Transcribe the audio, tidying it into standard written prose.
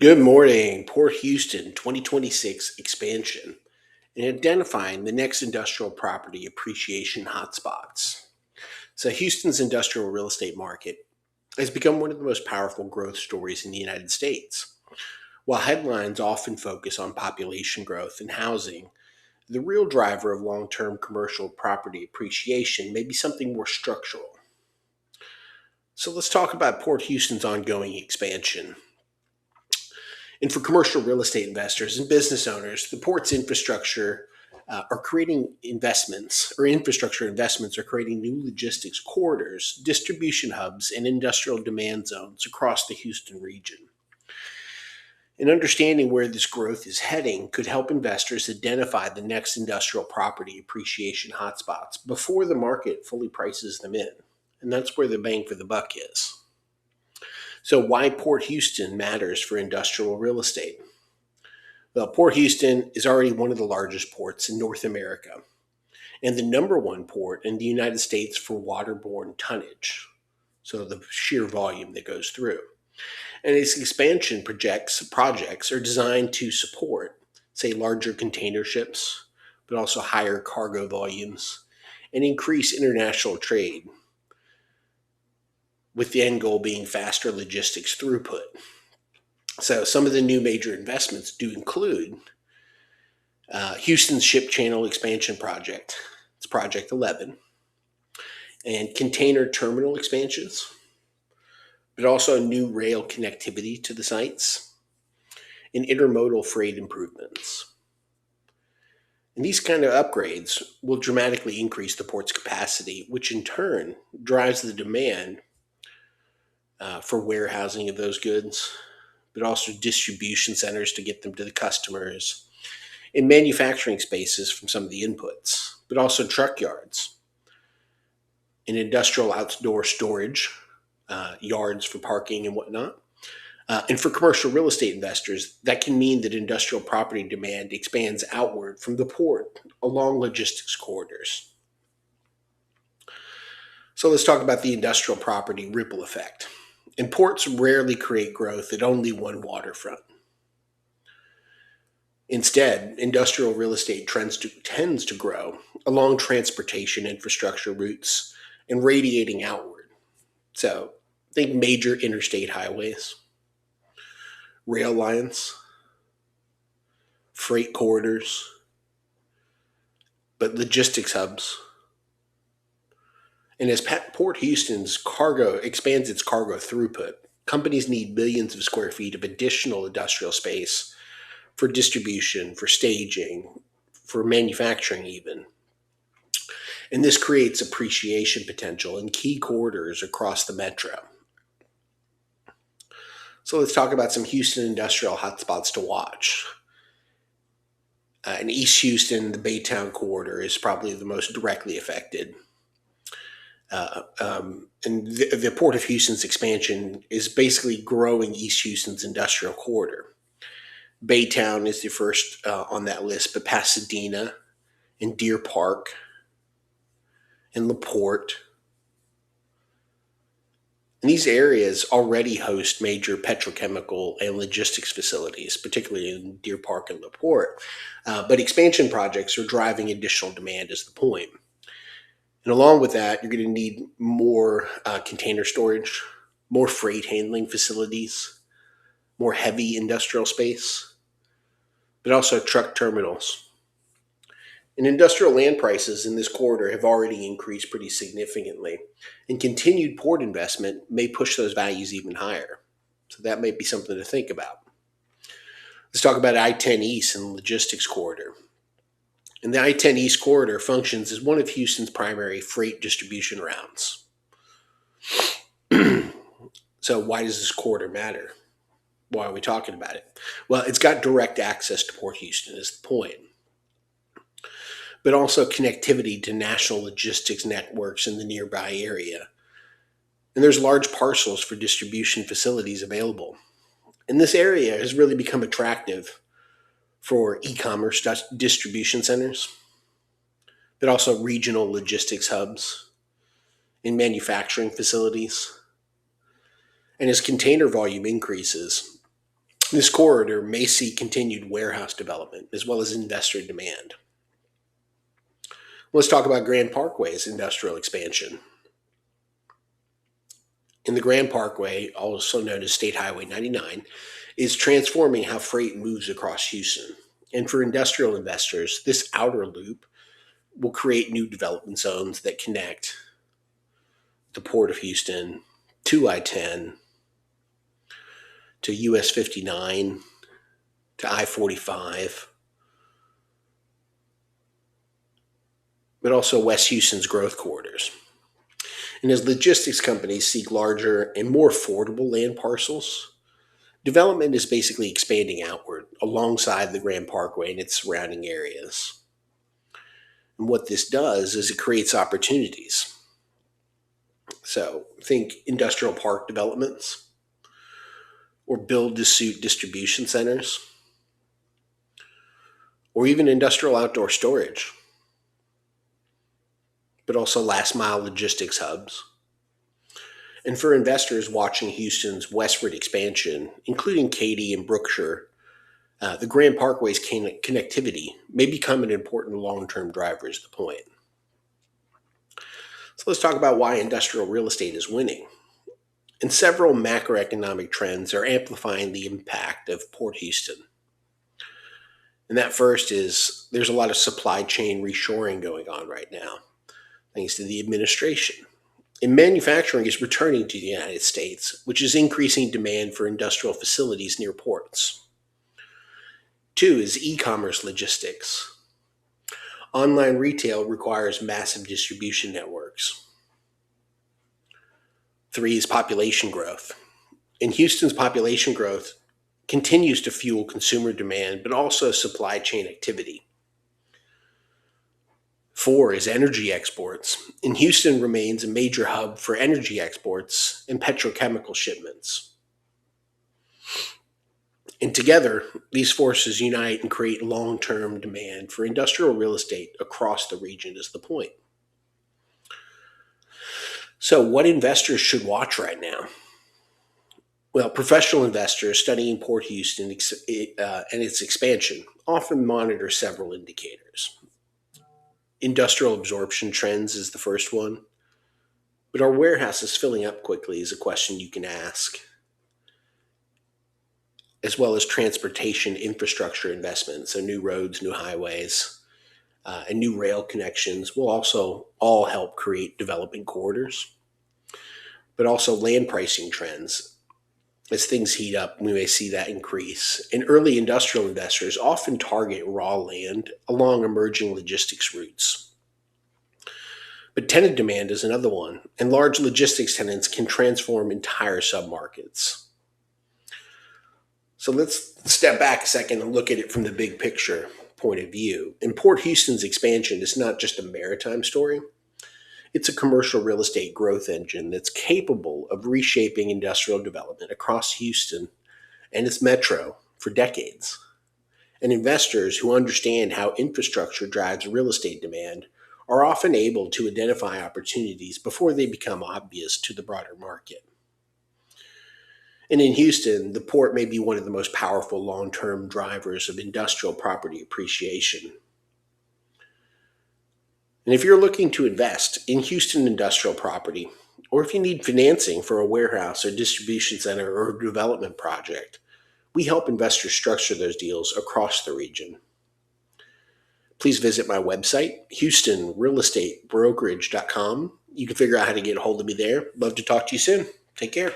Good morning. Port Houston 2026 expansion and identifying the next industrial property appreciation hotspots. So, Houston's industrial real estate market has become one of the most powerful growth stories in the United States. While headlines often focus on population growth and housing, the real driver of long term commercial property appreciation may be something more structural. So, let's talk about Port Houston's ongoing expansion. And for commercial real estate investors and business owners, the port's infrastructure are creating investments, or infrastructure investments are creating new logistics corridors, distribution hubs, and industrial demand zones across the Houston region. And understanding where this growth is heading could help investors identify the next industrial property appreciation hotspots before the market fully prices them in. And that's where the bang for the buck is. So, why Port Houston matters for industrial real estate? Well, Port Houston is already one of the largest ports in North America and the number one port in the United States for waterborne tonnage, so the sheer volume that goes through. And its expansion projects are designed to support, say, larger container ships, but also higher cargo volumes and increase international trade, with the end goal being faster logistics throughput. So, some of the new major investments do include Houston's Ship Channel Expansion Project. It's Project 11. And container terminal expansions, but also new rail connectivity to the sites and intermodal freight improvements. And these kind of upgrades will dramatically increase the port's capacity, which in turn drives the demand for warehousing of those goods, but also distribution centers to get them to the customers, and manufacturing spaces from some of the inputs, but also truck yards and industrial outdoor storage, yards for parking and whatnot. And for commercial real estate investors, that can mean that industrial property demand expands outward from the port along logistics corridors. So let's talk about the industrial property ripple effect. And ports rarely create growth at only one waterfront. Instead, industrial real estate tends to grow along transportation infrastructure routes and radiating outward. So think major interstate highways, rail lines, freight corridors, but logistics hubs. And as Port Houston's cargo expands its cargo throughput, companies need billions of square feet of additional industrial space for distribution, for staging, for manufacturing even. And this creates appreciation potential in key corridors across the metro. So let's talk about some Houston industrial hotspots to watch. In East Houston, the Baytown corridor is probably the most directly affected. And the Port of Houston's expansion is basically growing East Houston's industrial corridor. Baytown is the first on that list, but Pasadena and Deer Park and LaPorte. And these areas already host major petrochemical and logistics facilities, particularly in Deer Park and LaPorte. But expansion projects are driving additional demand, is the point. And along with that, you're going to need more container storage, more freight handling facilities, more heavy industrial space, but also truck terminals. And industrial land prices in this corridor have already increased pretty significantly, and continued port investment may push those values even higher. So that may be something to think about. Let's talk about I-10 East and the logistics corridor. And the I-10 East corridor functions as one of Houston's primary freight distribution routes. So why does this corridor matter? Why are we talking about it? Well, it's got direct access to Port Houston is the point, but also connectivity to national logistics networks in the nearby area. And there's large parcels for distribution facilities available. And this area has really become attractive for e-commerce distribution centers, but also regional logistics hubs and manufacturing facilities. And as container volume increases, This corridor may see continued warehouse development as well as investor demand. Let's talk about Grand Parkway's industrial expansion. And the Grand Parkway, also known as State Highway 99, is transforming how freight moves across Houston. And for industrial investors, this outer loop will create new development zones that connect the Port of Houston to I-10, to US 59, to I-45, but also West Houston's growth corridors. And as logistics companies seek larger and more affordable land parcels, development is basically expanding outward alongside the Grand Parkway and its surrounding areas. And what this does is it creates opportunities. So think industrial park developments or build-to-suit distribution centers or even industrial outdoor storage, but also last-mile logistics hubs. And for investors watching Houston's westward expansion, including Katy and Brookshire, the Grand Parkway's connectivity may become an important long-term driver is the point. So let's talk about why industrial real estate is winning. And several macroeconomic trends are amplifying the impact of Port Houston. And that first is there's a lot of supply chain reshoring going on right now, thanks to the administration. And manufacturing is returning to the United States, which is increasing demand for industrial facilities near ports. Two is e-commerce logistics. Online retail requires massive distribution networks. Three is population growth. And Houston's population growth continues to fuel consumer demand, but also supply chain activity. Four is energy exports. And Houston remains a major hub for energy exports and petrochemical shipments. And together, these forces unite and create long-term demand for industrial real estate across the region is the point. So what investors should watch right now? Well, professional investors studying Port Houston and its expansion often monitor several indicators. Industrial absorption trends is the first one, but are warehouses filling up quickly is a question you can ask, as well as transportation infrastructure investments, so new roads, new highways, and new rail connections will also all help create developing corridors, but also land pricing trends. As things heat up, we may see that increase. And early industrial investors often target raw land along emerging logistics routes. But tenant demand is another one, and large logistics tenants can transform entire submarkets. So let's step back a second and look at it from the big picture point of view. And Port Houston's expansion is not just a maritime story. It's a commercial real estate growth engine that's capable of reshaping industrial development across Houston and its metro for decades. And investors who understand how infrastructure drives real estate demand are often able to identify opportunities before they become obvious to the broader market. And in Houston, the port may be one of the most powerful long-term drivers of industrial property appreciation. And if you're looking to invest in Houston industrial property, or if you need financing for a warehouse or distribution center or a development project, we help investors structure those deals across the region. Please visit my website, HoustonRealEstateBrokerage.com. You can figure out how to get a hold of me there. Love to talk to you soon. Take care.